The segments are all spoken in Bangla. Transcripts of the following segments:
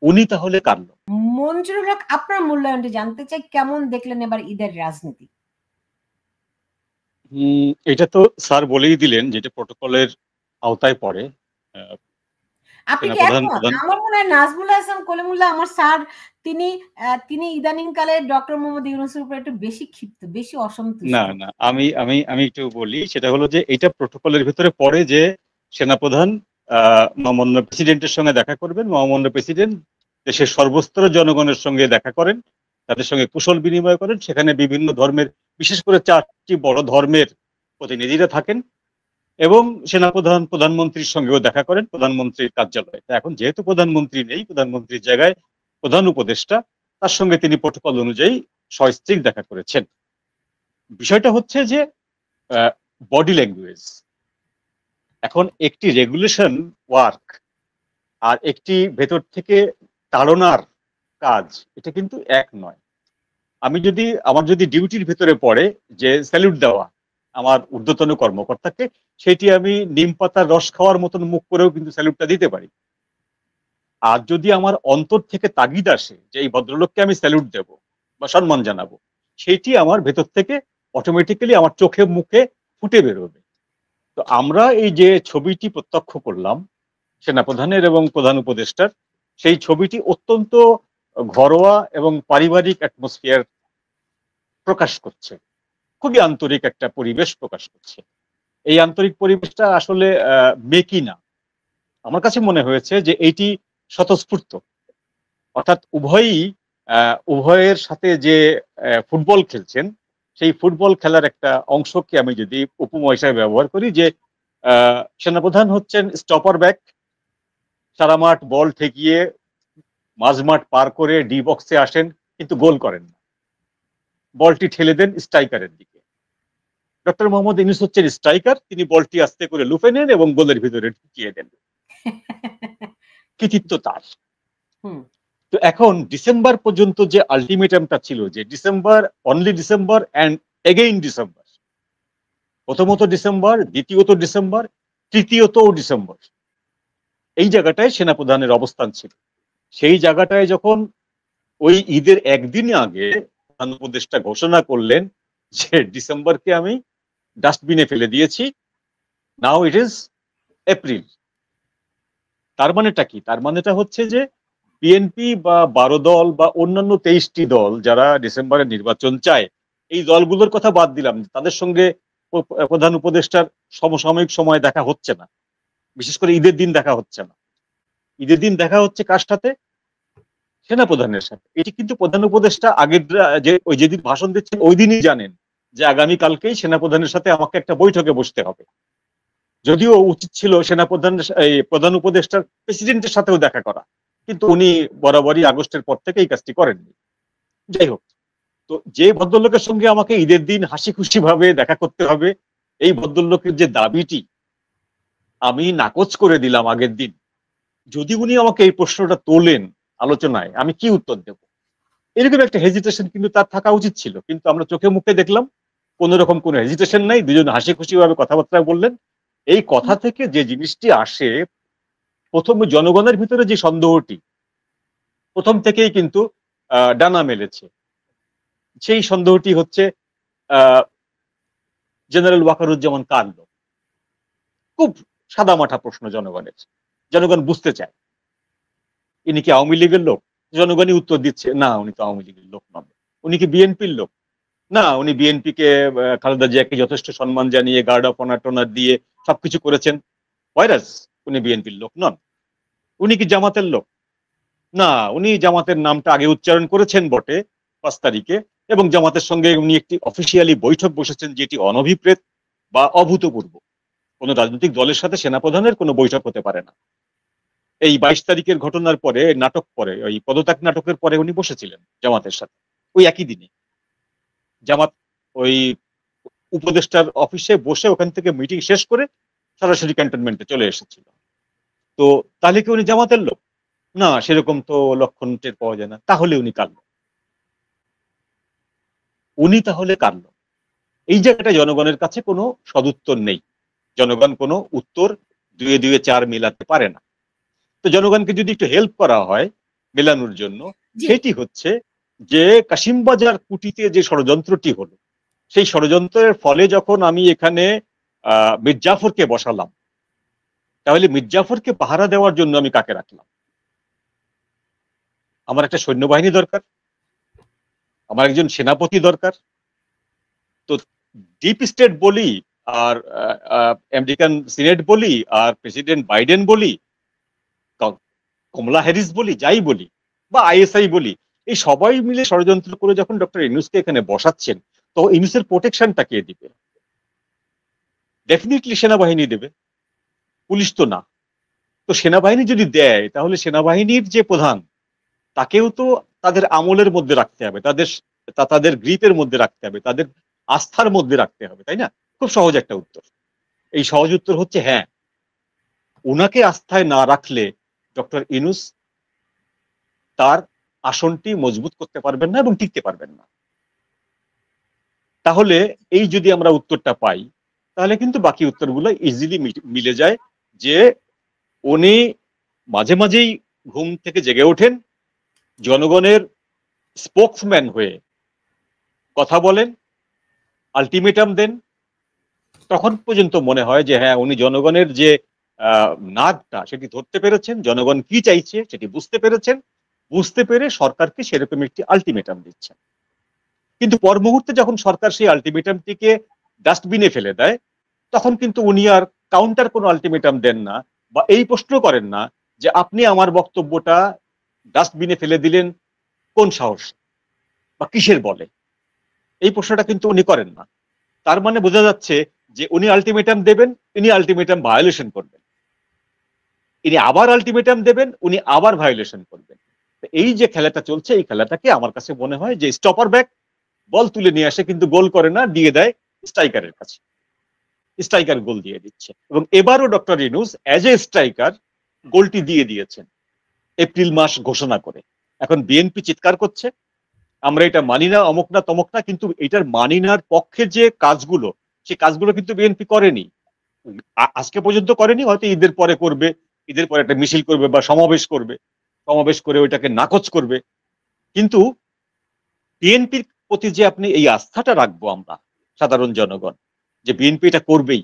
উনি তাহলে কার লোক? মঞ্জুরুল হক, আপনার মূল্যায়নটি জানতে চাই, কেমন দেখলেন এবার ঈদের রাজনীতি? এটা তো স্যার বলেই দিলেন যেটা প্রটোকলের আওতায় পড়ে। আপনি কি সেনাপ্রধান একমত? প্রধান আমার মনে হয় নাজমুল হাসান কলিমুল্লাহ আমার স্যার, তিনি ইদানিং কালে ডক্টর মোহাম্মদ ইউনূসের উপর একটু বেশি ক্ষিপ্ত, বেশি অসন্তুষ্ট। না না আমি আমি আমি একটু বলি, সেটা হলো যে এটা প্রটোকলের ভিতরে পড়ে যে সেনাপ্রধান মহামান্য প্রেসিডেন্টের সঙ্গে দেখা করবেন। মহামান্য প্রেসিডেন্ট দেশের সর্বস্তরের জনগণের সঙ্গে দেখা করেন, তাদের সঙ্গে কুশল বিনিময় করেন। সেখানে বিভিন্ন ধর্মের, বিশেষ করে 4টি বড় ধর্মের প্রতিনিধিরা থাকেন, এবং সেনাপ্রধান প্রধানমন্ত্রীর সঙ্গেও দেখা করেন প্রধানমন্ত্রীর কার্যালয়ে। এখন যেহেতু প্রধানমন্ত্রী নেই, প্রধানমন্ত্রীর জায়গায় প্রধান উপদেষ্টা, তার সঙ্গে তিনি প্রটোকল অনুযায়ী সস্ত্রীক দেখা করেছেন। বিষয়টা হচ্ছে যে বডি ল্যাঙ্গুয়েজ। এখন একটি রেগুলেশন ওয়ার্ক আর একটি ভেতর থেকে তাড়নার কাজ, এটা কিন্তু এক নয়। আমার যদি ডিউটির ভেতরে পড়ে যে স্যালুট দেওয়া আমার ঊর্ধ্বতন কর্মকর্তাকে, সেটি আমি নিম পাতার রস খাওয়ার মতন মুখ করেও কিন্তু স্যালুটটা দিতে পারি। আর যদি আমার অন্তর থেকে তাগিদ আসে যে এই ভদ্রলোককে আমি স্যালুট দেব বা সম্মান জানাবো, সেটি আমার ভেতর থেকে অটোমেটিক্যালি আমার চোখে মুখে ফুটে বেরোবে। তো আমরা এই যে ছবিটি প্রত্যক্ষ করলাম সেনাপ্রধানের এবং প্রধান উপদেষ্টার, সেই ছবিটি অত্যন্ত ঘরোয়া এবং পারিবারিক অ্যাটমসফিয়ার প্রকাশ করছে, খুবই আন্তরিক একটা পরিবেশ প্রকাশ করছে। এই আন্তরিক পরিবেশটা আসলে মেকি না। আমার কাছে মনে হয়েছে যে এইটি স্বতঃস্ফূর্ত, অর্থাৎ উভয়ের সাথে যে ফুটবল খেলছেন, সেই ফুটবল খেলার একটা অংশকে আমি যদি উপমা হিসাবে ব্যবহার করি, যে সেনাপ্রধান হচ্ছেন স্টপার ব্যাক, সারা মাঠ বল ঠেকিয়ে মাঝমাঠ পার করে ডি বক্সে আসেন, কিন্তু গোল করেন না, বলটি ঠেলে দেন স্ট্রাইকারের দিকে। ডক্টর মোহাম্মদ ইউনূস হচ্ছেন স্ট্রাইকার, তিনি বলটি আস্তে করে লুফে নেন এবং গোলের ভিতরে ঢুকিয়ে দেন। কৃতিত্ব তার। তো এখন ডিসেম্বর পর্যন্ত যে আলটিমেটামটা ছিল, যে December, only December and again December, প্রথমত ডিসেম্বর, দ্বিতীয়ত ডিসেম্বর, তৃতীয়ত ডিসেম্বর, এই জায়গাটায় সেনাপ্রধানের অবস্থান ছিল। সেই জায়গাটায় যখন ওই ঈদের একদিন আগে প্রধান উপদেষ্টা ঘোষণা করলেন যে ডিসেম্বরকে আমি ডাস্টবিনে ফেলে দিয়েছি, নাও ইট ইজ এপ্রিল, তার মানেটা কি? তার মানেটা হচ্ছে যে বিএনপি বা 12 দল বা অন্যান্য 23টি দল যারা ডিসেম্বরে নির্বাচন চায়, এই দলগুলোর কথা বাদ দিলাম, তাদের সঙ্গে প্রধান উপদেষ্টার সমসাময়িক সময় দেখা হচ্ছে না, বিশেষ করে ঈদের দিন দেখা হচ্ছে না। ঈদের দিন দেখা হচ্ছে কার সাথে? সেনাপ্রধানের সাথে। এটি কিন্তু প্রধান উপদেষ্টা আগের যে ওই যেদিন ভাষণ দিচ্ছেন ওই দিনই জানেন যে আগামী কালকেই সেনাপ্রধানের সাথে আমাকে একটা বৈঠকে বসতে হবে। যদিও উচিত ছিল প্রধান উপদেষ্টার প্রেসিডেন্টের সাথেও দেখা করা, কিন্তু উনি বরাবরই আগস্টের পর থেকে এই কাজটি করেননি। যাই হোক, তো যে ভদ্রলোকের সঙ্গে আমাকে ঈদের দিন হাসি খুশি ভাবে দেখা করতে হবে, এই ভদ্রলোকের যে দাবিটি আমি নাকচ করে দিলাম আগের দিন, যদি উনি আমাকে এই প্রশ্নটা তোলেন আলোচনায়, আমি কি উত্তর দেব? এরকম একটা হেজিটেশন কিন্তু তার থাকা উচিত ছিল, কিন্তু আমরা চোখে মুখে দেখলাম কোন রকম কোনো হেজিটেশন নাই, দুজন হাসি খুশি ভাবে কথাবার্তা বললেন। এই কথা থেকে যে জিনিসটি আসে, প্রথম জনগণের ভিতরে যে সন্দেহটি প্রথম থেকেই কিন্তু ডানা মেলেছে, সেই সন্দেহটি হচ্ছে জেনারেল ওয়াকারুজ্জামান কার লোক। খুব সাদামাঠা প্রশ্ন জনগণের, জনগণ বুঝতে চায় ইনি কি আওয়ামী লীগের লোক? জনগণই উত্তর দিচ্ছে না, উনি তো আওয়ামী লীগের লোক নন। উনি কি বিএনপির লোক? না, উনি বিএনপি কে, খালেদা জিয়াকে যথেষ্ট সম্মান জানিয়ে গার্ড অফ অনার টনার দিয়ে সবকিছু করেছেন, ভাইরাস উনি বিএনপির লোক নন। উনি কি জামাতের লোক? না, উনি জামাতের নামটা আগে উচ্চারণ করেছেন বটে 5 তারিখে, এবং জামাতের সঙ্গে উনি একটি অফিসিয়ালি বৈঠক বসেছেন, যেটি অনভিপ্রেত বা অভূতপূর্ব। কোন রাজনৈতিক দলের সাথে সেনাপ্রধানের কোনো বৈঠক হতে পারে না। এই 22 তারিখের ঘটনার পরে, নাটক পরে, ওই পদত্যাগ নাটকের পরে উনি বসেছিলেন জামাতের সাথে ওই একই দিনে। জামাত ওই উপদেষ্টার অফিসে বসে ওখান থেকে মিটিং শেষ করে সরাসরি ক্যান্টনমেন্টে চলে এসেছিল। তো তাহলে কি উনি জামাতের লোক? না, সেরকম তো লক্ষণ টের পাওয়া যায় না। তাহলে উনি কার লোক? উনি তাহলে কার লোক? এই জায়গাটা জনগণের কাছে কোনো সদুত্তর নেই। জনগণ কোনো উত্তর 2 2 4 মিলাতে পারে না। তো জনগণকে যদি একটু হেল্প করা হয়, মেলানোর জন্য, সেটি হচ্ছে যে কাশিমবাজার কুটিতে যে ষড়যন্ত্রটি হলো, সেই ষড়যন্ত্রের ফলে যখন আমি এখানে মীর জাফরকে বসালাম, তাহলে মীর জাফরকে পাহারা দেওয়ার জন্য আমি কাকে রাখলাম? আমার একটা সৈন্যবাহিনী দরকার, আমার একজন সেনাপতি দরকার। তো ডিপ স্টেট বলি, আর আমেরিকান সিনেট বলি, আর প্রেসিডেন্ট বাইডেন বলি, কমলা হ্যারিস বলি, যাই বলি, বা আইএসআই বলি, এই সবাই মিলে ষড়যন্ত্র করে যখন ডক্টর ইউনূসকে এখানে বসাচ্ছেন, তো ইউনূসের প্রোটেকশনটা কে দিবে? ডেফিনেটলি সেনাবাহিনী দেবে, পুলিশ তো না। তো সেনাবাহিনী যদি দেয়, তাহলে সেনাবাহিনীর যে প্রধান, তাকেও তো তাদের আমলের মধ্যে রাখতে হবে, তাদের গ্রিপের মধ্যে রাখতে হবে, তাদের আস্থার মধ্যে রাখতে হবে, তাই না? খুব সহজ একটা উত্তর। এই সহজ উত্তর হচ্ছে হ্যাঁ, ওনাকে আস্থায় না রাখলে ডক্টর ইউনূস তার আসনটি মজবুত করতে পারবেন না এবং টিকতে পারবেন না। তাহলে এই যদি আমরা উত্তরটা পাই, তাহলে কিন্তু বাকি উত্তরগুলো ইজিলি মিলে যায়, যে উনি মাঝে মাঝেই ঘুম থেকে জেগে ওঠেন, জনগণের স্পোকসম্যান হয়ে কথা বলেন, আলটিমেটাম দেন। তখন পর্যন্ত মনে হয় যে হ্যাঁ, উনি জনগণের যে নাদটা সেটি ধরতে পেরেছেন, জনগণ কি চাইছে সেটি বুঝতে পেরেছেন, বুঝতে পেরে সরকারকে সেরকম একটি আলটিমেটাম দিচ্ছেন। কিন্তু পর মুহূর্তে যখন সরকার সেই আলটিমেটামটিকে ডাস্টবিনে ফেলে দেয়, তখন কিন্তু উনি আর কাউন্টার কোনো আলটিমেটাম দেন না, বা এই প্রশ্ন করেন না যে আপনি আমার বক্তব্যটা ডাস্টবিনে ফেলে দিলেন কোন সাহস বা কিসের বলে। এই প্রশ্নটা কিন্তু উনি করেন না। তার মানে বোঝা যাচ্ছে যে উনি আলটিমেটাম দেবেন, ইনি আলটিমেটাম ভায়োলেশন করবেন, ইনি আবার আলটিমেটাম দেবেন, উনি আবার ভায়োলেশন করবেন। এই যে খেলাটা চলছে, এই খেলাটাকে আমার কাছে মনে হয় যে স্টপার ব্যাক, বল তুলে নিয়ে আসে কিন্তু গোল করে না, দিয়ে দেয় স্ট্রাইকারের কাছে, স্ট্রাইকার গোল দিয়ে দিচ্ছে। এবং এবারও doctor Yunus as a striker গোলটি দিয়ে দিয়েছেন এপ্রিল মাস ঘোষণা করে। এখন বিএনপি চিৎকার করছে আমরা এটা মানি না, অমুক না তমক না, কিন্তু এটার মানিনার পক্ষে যে কাজগুলো, সেই কাজগুলো কিন্তু বিএনপি করেনি, আজকে পর্যন্ত করেনি। হয়তো ঈদের পরে করবে, ঈদের পরে একটা মিছিল করবে বা সমাবেশ করবে, সমাবেশ করে ওইটাকে নাকচ করবে। কিন্তু বিএনপির প্রতি যে আপনি এই আস্থাটা রাখবো আমরা সাধারণ জনগণ, যে বিএনপি এটা করবেই,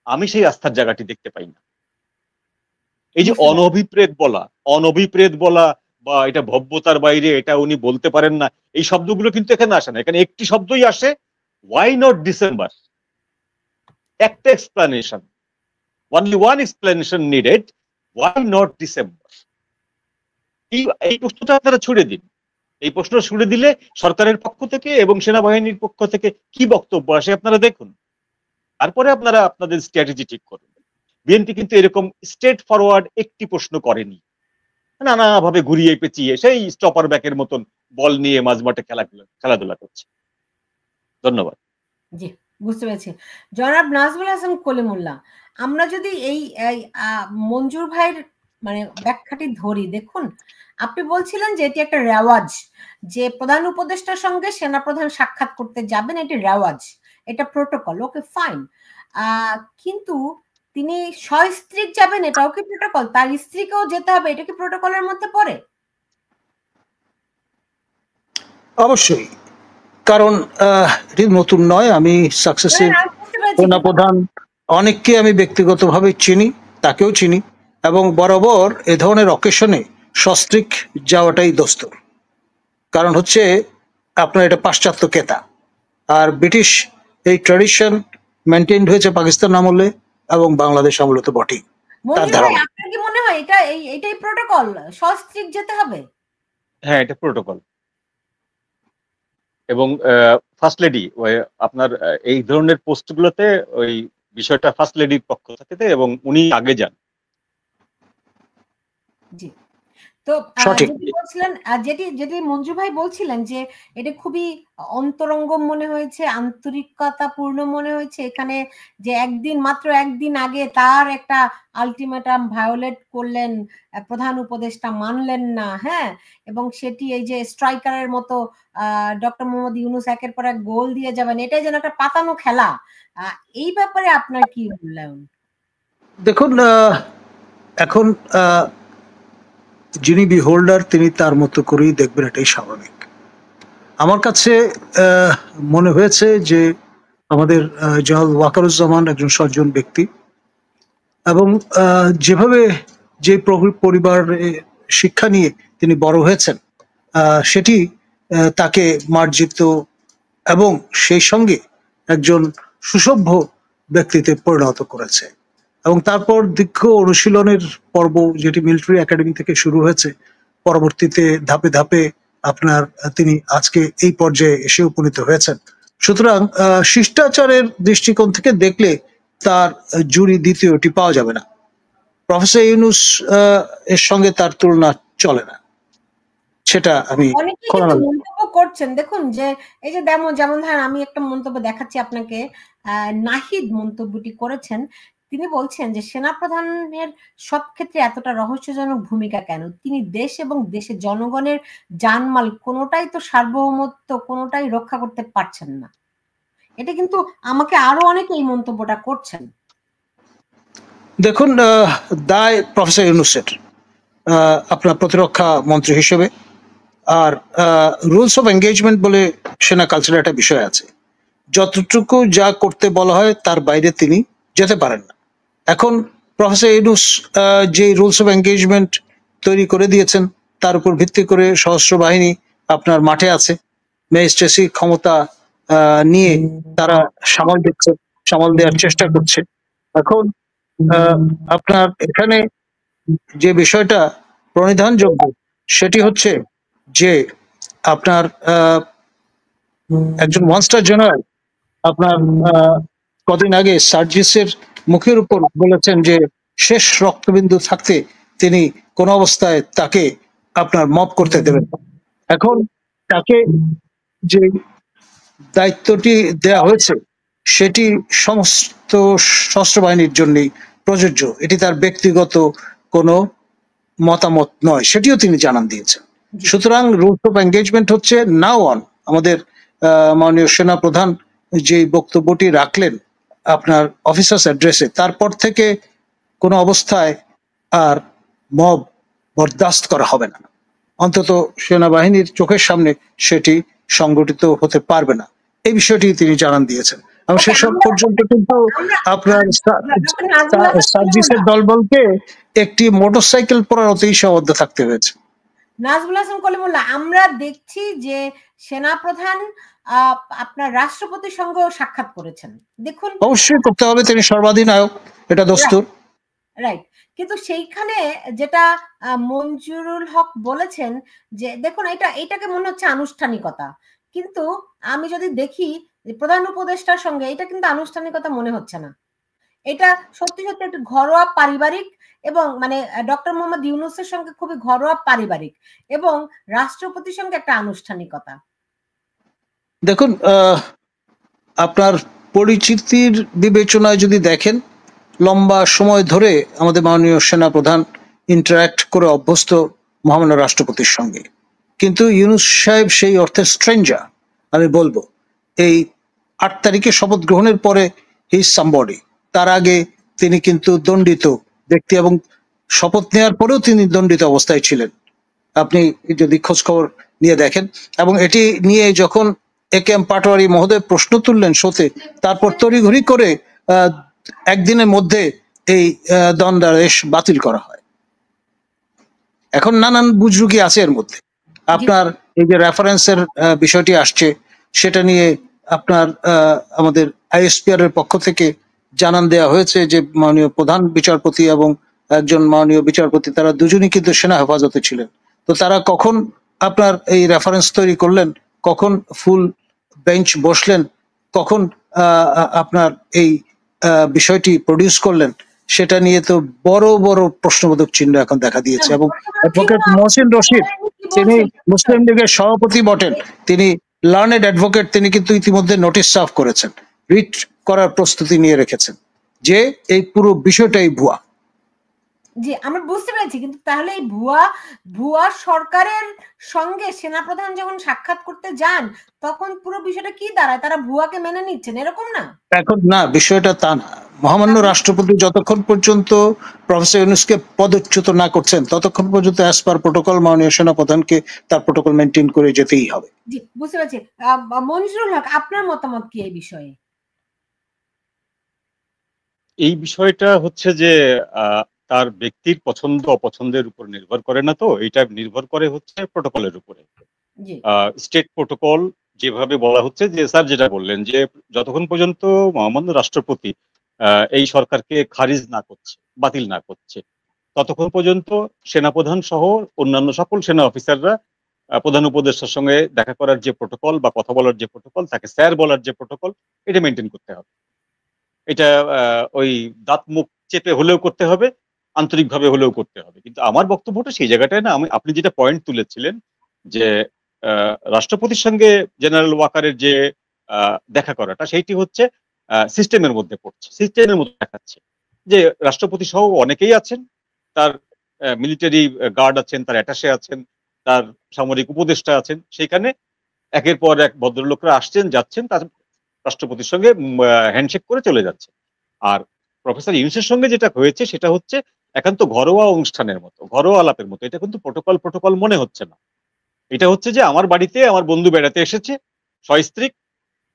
আমি সেই আস্থার জায়গাটি দেখতে পাই না। এই যে অনভিপ্রেত বলা বা এটা ভব্যতার বাইরে, এটা উনি বলতে পারেন না, এই শব্দগুলো কিন্তু এখানে আসে না। এখানে একটি শব্দই আসে, ওয়াই নট ডিসেম্বর। একটা explanation, only one explanation needed, why not December. এই প্রশ্নটা আপনারা ছুড়ে দিন। এই প্রশ্ন ছুড়ে দিলে সরকারের পক্ষ থেকে এবং সেনাবাহিনীর পক্ষ থেকে কি বক্তব্য আসে আপনারা দেখুন, তারপরে আপনারা আপনাদের স্ট্র্যাটেজি ঠিক করুন। বিএনপি কিন্তু এরকম স্ট্রেট ফরওয়ার্ড একটি প্রশ্ন করেনি, নানাভাবে ঘুরিয়ে পেঁচিয়ে সেই স্টপার ব্যাকের মতন বল নিয়ে মাঝমাঠে খেলাধুলা করছে। ধন্যবাদ। জি, বুঝতে পেরেছি। জনাব নাজমুল হাসান কলিমুল্লাহ, আমরা যদি এই মঞ্জুর ভাইয়ের মানে ব্যাখ্যাটি ধরি, দেখুন আপনি বলছিলেন যে এটি একটা রেওয়াজ, যে প্রধান উপদেষ্টার সঙ্গে সেনাপ্রধান সাক্ষাৎ করতে যাবেন, এটি রেওয়াজ, এটা প্রোটোকল, ওকে ফাইন। কিন্তু তিনি সস্ত্রীক যাবেন, এটাও কি প্রোটোকল? তার স্ত্রীকেও যেতে হবে, এটা কি প্রোটোকলের মধ্যে পড়ে? অবশ্যই, কারণ এটি নতুন নয়। আমি সাকসেসিভ সেনাপ্রধান অনেককে আমি ব্যক্তিগতভাবে চিনি, তাকেও চিনি, এবং বরাবর এ ধরনের অকেশনে সস্ত্রীক যাওয়াটাই দস্তুর। কারণ হচ্ছে আপনার এটা পাশ্চাত্য কেতা, আর ব্রিটিশ এই ট্র্যাডিশন মেনটেন হয়েছে পাকিস্তান আমলে এবং বাংলাদেশ আমলে তো বটেই। আপনার কি মনে হয় এটাই প্রোটোকল, সস্ত্রীক যেতে হবে? হ্যাঁ, এটা প্রোটোকল। এবং ফার্স্ট লেডি আপনার এই ধরনের পোস্টগুলোতে ওই বিষয়টা ফার্স্ট লেডির পক্ষ থেকে, এবং উনি আগে যান। জি। তো যেটি মঞ্জু ভাই বলছিলেন যে এটা খুবই অন্তরঙ্গ মনে হয়েছে, আন্তরিকতাপূর্ণ মনে হয়েছে, এখানে যে মাত্র একদিন আগে তার একটা আলটিমেটাম ভায়োলেট করলেন প্রধান উপদেষ্টা, মানলেন না, হ্যাঁ, এবং সেটি এই যে স্ট্রাইকারের মতো ডক্টর মোহাম্মদ ইউনূস একের পর এক গোল দিয়ে যাবেন, এটাই যেন একটা পাতানো খেলা। এই ব্যাপারে আপনার কি মূল্যায়ন? দেখুন, এখন যিনি বিহোল্ডার তিনি তার মতো করেই দেখবেন, এটাই স্বাভাবিক। আমার কাছে মনে হয়েছে যে আমাদের জনাব ওয়াকারুজ্জামান একজন সজ্জন ব্যক্তি, এবং যেভাবে যে পরিবার শিক্ষা নিয়ে তিনি বড় হয়েছেন সেটি তাকে মার্জিত এবং সেই সঙ্গে একজন সুসভ্য ব্যক্তিতে পরিণত করেছে। এবং তারপর দীর্ঘ অনুশীলনের পর্ব, যেটি মিলিটারি একাডেমি থেকে শুরু হয়েছে, পরবর্তীতে ধাপে ধাপে আপনার তিনি আজকে এই পর্যায়ে এসে উপনীত হয়েছেন। সুতরাং শিষ্টাচারের দৃষ্টিকোণ থেকে দেখলে তার জুরি দ্বিতীয়টি পাওয়া যাবে না। প্রফেসর ইউনূস এর সঙ্গে তার তুলনা চলে না, সেটা আমি মন্তব্য করছেন। দেখুন যে এই যে যেমন ধরেন আমি একটা মন্তব্য দেখাচ্ছি আপনাকে, নাহিদ মন্তব্যটি করেছেন। তিনি বলছেন যে সেনাপ্রধানের সব ক্ষেত্রে এতটা রহস্যজনক ভূমিকা কেন? তিনি দেশ এবং দেশের জনগণের জানমাল কোনোটাই তো সার্বভৌমত্ব কোনোটাই রক্ষা করতে পারছেন না। এটা কিন্তু আমাকে আরো অনেকে এই মন্তব্যটা করছেন। দেখুন, দায় প্রফেসর ইউনূসের আপনার প্রতিরক্ষা মন্ত্রী হিসেবে, আর রুলস অফ এঙ্গেজমেন্ট বলে সেনা কালচারের একটা বিষয় আছে। যতটুকু যা করতে বলা হয় তার বাইরে তিনি যেতে পারেন না। এখন প্রফেসর ইউনূস যে রুলস অফ এঙ্গেজমেন্ট তৈরি করে দিয়েছেন, তার উপর ভিত্তি করে সশস্ত্র বাহিনী আপনার মাঠে আছে, ম্যাজিস্ট্রেসি ক্ষমতা নিয়ে তারা সামাল দেওয়ার চেষ্টা করছে। এখন আপনার এখানে যে বিষয়টা প্রণিধানযোগ্য সেটি হচ্ছে যে আপনার একজন ওয়ান স্টার জেনারেল আপনার কদিন আগে সার্জিসের মুখের উপর বলেছেন যে শেষ রক্তবিন্দু থাকতে তিনি কোন অবস্থায় তাকে আপনার মপ করতে দেবেন। এখন তাকে যে দায়িত্বটি দেয়া হয়েছে সেটি সমস্ত সশস্ত্র বাহিনীর জন্যই প্রযোজ্য, এটি তার ব্যক্তিগত কোনো মতামত নয়, সেটিও তিনি জানান দিয়েছেন। সুতরাং রুলস অফ এঙ্গেজমেন্ট হচ্ছে নাও অন। আমাদের মাননীয় সেনা প্রধান যে বক্তব্যটি রাখলেন আপনার অফিসার্স অ্যাড্রেসে, তারপর থেকে কোনো অবস্থায় আর মব বরদাস্ত করা হবে না, অন্তত সেনাবাহিনীর চোখের সামনে সেটি সংগঠিত হতে পারবে না, এই বিষয়টি তিনি জানান দিয়েছেন। এবং সেসব পর্যন্ত কিন্তু আপনার সার্জিসের দলবলকে একটি মোটরসাইকেল পরানোতেই সীমাবদ্ধ থাকতে হয়েছে। নাজমুল হাসান কলিমুল্লাহ, আমরা দেখছি যে সেনাপ্রধান আপনার রাষ্ট্রপতির সঙ্গেও সাক্ষাৎ করেছেন। দেখুন, অবশ্যই করতে হবে, তিনি সর্বাধিনায়ক, এটা দস্তুর। রাইট, কিন্তু সেইখানে যেটা মঞ্জুরুল হক বলেছেন যে দেখুন এটাকে মনে হচ্ছে আনুষ্ঠানিকতা, কিন্তু আমি যদি দেখি প্রধান উপদেষ্টার সঙ্গে এটা কিন্তু আনুষ্ঠানিকতা মনে হচ্ছে না। এটা সত্যি সত্যি একটু ঘরোয়া পারিবারিক, এবং মানে ডক্টর মোহাম্মদ ইউনূসের সঙ্গে খুবই ঘরোয়া পারিবারিক, এবং রাষ্ট্রপতির সঙ্গে একটা আনুষ্ঠানিকতা। দেখুন, আপনার পরিচিতির বিবেচনায় যদি দেখেন, লম্বা সময় ধরে আমাদের মাননীয় সেনা প্রধান ইন্টারাক্ট করে অভ্যস্ত মহামান্য রাষ্ট্রপতির সঙ্গে, কিন্তু ইউনূস সাহেব সেই অর্থে স্ট্রেঞ্জার। আমি বলবো এই 8 তারিখে শপথ গ্রহণের পরে হি ইজ সামবডি, তার আগে তিনি কিন্তু দণ্ডিত ব্যক্তি, এবং শপথ নেওয়ার পরেও তিনি দণ্ডিত অবস্থায় ছিলেন, আপনি যদি খোঁজ খবর নিয়ে দেখেন। এবং এটি নিয়ে যখন একেএম পাটোয়ারি মহোদয় প্রশ্ন তুললেন শোতে, তারপর তড়িঘড়ি করে একদিনের মধ্যে এই দণ্ডাদেশ বাতিল করা হয়। এখন নানান বুজরুকি আছে এর মধ্যে। আপনার এই যে রেফারেন্সের বিষয়টি আসছে, সেটা নিয়ে আপনার আমাদের আইএসপিআর এর পক্ষ থেকে জানান দেওয়া হয়েছে যে মাননীয় প্রধান বিচারপতি এবং একজন মাননীয় বিচারপতি, তারা দুজনই কিন্তু সেনা হেফাজতে ছিলেন। তো তারা কখন আপনার এই রেফারেন্স তৈরি করলেন, কখন ফুল বেঞ্চ বসলেন, কখন আপনার এই বিষয়টি প্রডিউস করলেন, সেটা নিয়ে তো বড় বড় প্রশ্নবোধক চিহ্ন এখন দেখা দিয়েছে। এবং অ্যাডভোকেট মহসিন রশিদ, তিনি মুসলিম লীগের সভাপতি বটেন, তিনি লার্নেড অ্যাডভোকেট, তিনি কিন্তু ইতিমধ্যে নোটিশ সার্ভ করেছেন, রিট করার প্রস্তুতি নিয়ে রেখেছেন যে এই পুরো বিষয়টাই ভুয়া। জি, আমরা বুঝতে পেরেছি, কিন্তু তাহলে এই ভুয়া সরকারের সঙ্গে সেনাপ্রধান যখন সাক্ষাৎ করতে যান তখন পুরো বিষয়টা কি দাঁড়ায়? তারা ভুয়াকে মেনে নিচ্ছেন, এরকম না? এখন না, বিষয়টা তা না। মহামান্য রাষ্ট্রপতি যতক্ষণ পর্যন্ত প্রফেসর ইউনূসকে পদচ্যুত না করছেন ততক্ষণ পর্যন্ত অ্যাজ পার প্রোটোকল মাননীয় সেনাপ্রধানকে তার প্রোটোকল মেনটেন করে যেতেই হবে। জি, বুঝতে পারছি। মঞ্জুরুল হক, আপনার মতামত কি এই বিষয়ে? এই বিষয়টা হচ্ছে যে তার ব্যক্তির পছন্দ অপছন্দের উপর নির্ভর করে না, তো এটা নির্ভর করে হচ্ছে প্রোটোকলের উপরে। স্টেট প্রোটোকল যেভাবে বলা হচ্ছে, যে স্যার যেটা বললেন যে যতক্ষণ পর্যন্ত মহামান্য রাষ্ট্রপতি এই সরকারকে খারিজ না করছে, বাতিল না করছে, ততক্ষণ পর্যন্ত সেনাপ্রধান সহ অন্যান্য সকল সেনা অফিসাররা প্রধান উপদেষ্টার সঙ্গে দেখা করার যে প্রোটোকল বা কথা বলার যে প্রোটোকল, তাকে স্যার বলার যে প্রোটোকল, এটা মেনটেন করতে হবে। এটা ওই দাঁত মুখ চেপে হলেও করতে হবে, আন্তরিকভাবে হলেও করতে হবে। কিন্তু আমার বক্তব্যটা সেই জায়গাটায় না, আপনি যেটা পয়েন্ট তুলেছিলেন যে রাষ্ট্রপতির সঙ্গে জেনারেল ওয়াকারের যে দেখা করাটা, সেইটি হচ্ছে সিস্টেমের মধ্যে পড়ছে, সিস্টেমের মধ্যে দেখাচ্ছে যে রাষ্ট্রপতি সহ অনেকেই আছেন, তার মিলিটারি গার্ড আছেন, তার অ্যাটাশে আছেন, তার সামরিক উপদেষ্টা আছেন, সেখানে একের পর এক ভদ্রলোকরা আসছেন যাচ্ছেন, তার রাষ্ট্রপতির সঙ্গে হ্যান্ডশেক করে চলে যাচ্ছে। আর প্রফেসর ইউনূসের সঙ্গে যেটা হয়েছে সেটা হচ্ছে একান্ত ঘরোয়া অনুষ্ঠানের মতো, ঘরোয়া আলাপের মতো। এটা কিন্তু প্রোটোকল মনে হচ্ছে না। এটা হচ্ছে যে আমার বাড়িতে আমার বন্ধু বেড়াতে এসেছে সস্ত্রীক,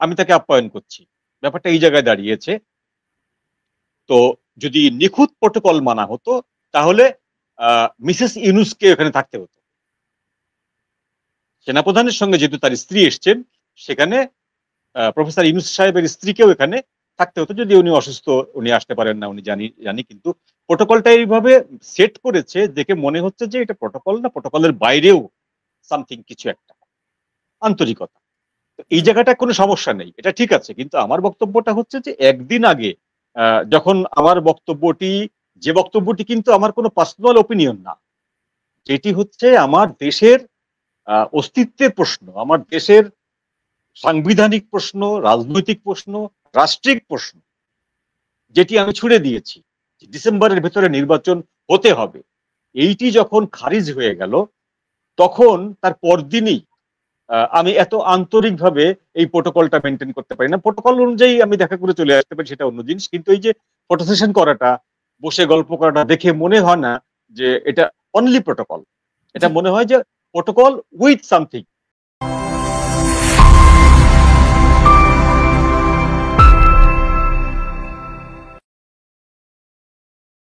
আমি তাকে আপ্যায়ন করছি, ব্যাপারটা এই জায়গায় দাঁড়িয়েছে। তো যদি নিখুঁত প্রোটোকল মানা হতো তাহলে মিসেস ইউনূসকে এখানে থাকতে হতো। সেনাপ্রধানের সঙ্গে যেহেতু তার স্ত্রী এসছেন, সেখানে প্রফেসর ইউনূস সাহেবের স্ত্রীকেও এখানে থাকতে হতো। যদি উনি অসুস্থ, উনি আসতে পারেন না, উনি জানি, কিন্তু প্রোটোকলটা এইভাবে সেট করেছে দেখে মনে হচ্ছে যে এটা প্রোটোকল না, প্রোটোকলের বাইরেও সামথিং কিছু একটা, আন্তরিকতা। তো এই জায়গাটা কোনো সমস্যা নেই, এটা ঠিক আছে। কিন্তু আমার বক্তব্যটা হচ্ছে যে একদিন আগে যখন আমার যে বক্তব্যটি কিন্তু আমার কোনো পার্সোনাল ওপিনিয়ন না, যেটি হচ্ছে আমার দেশের অস্তিত্বের প্রশ্ন, আমার দেশের সাংবিধানিক প্রশ্ন, রাজনৈতিক প্রশ্ন, রাষ্ট্রিক প্রশ্ন, যেটি আমি ছুড়ে দিয়েছি ডিসেম্বরের ভেতরে নির্বাচন হতে হবে, এইটি যখন খারিজ হয়ে গেল, তখন তার পরদিনই আমি এত আন্তরিকভাবে এই প্রোটোকলটা মেনটেন করতে পারি না। প্রোটোকল অনুযায়ী আমি দেখা করে চলে আসতে পারি, সেটা অন্য জিনিস। কিন্তু এই যে ফটো সেশন করাটা, বসে গল্প করাটা দেখে মনে হয় না যে এটা অনলি প্রোটোকল। এটা মনে হয় যে প্রোটোকল উইথ সামথিং,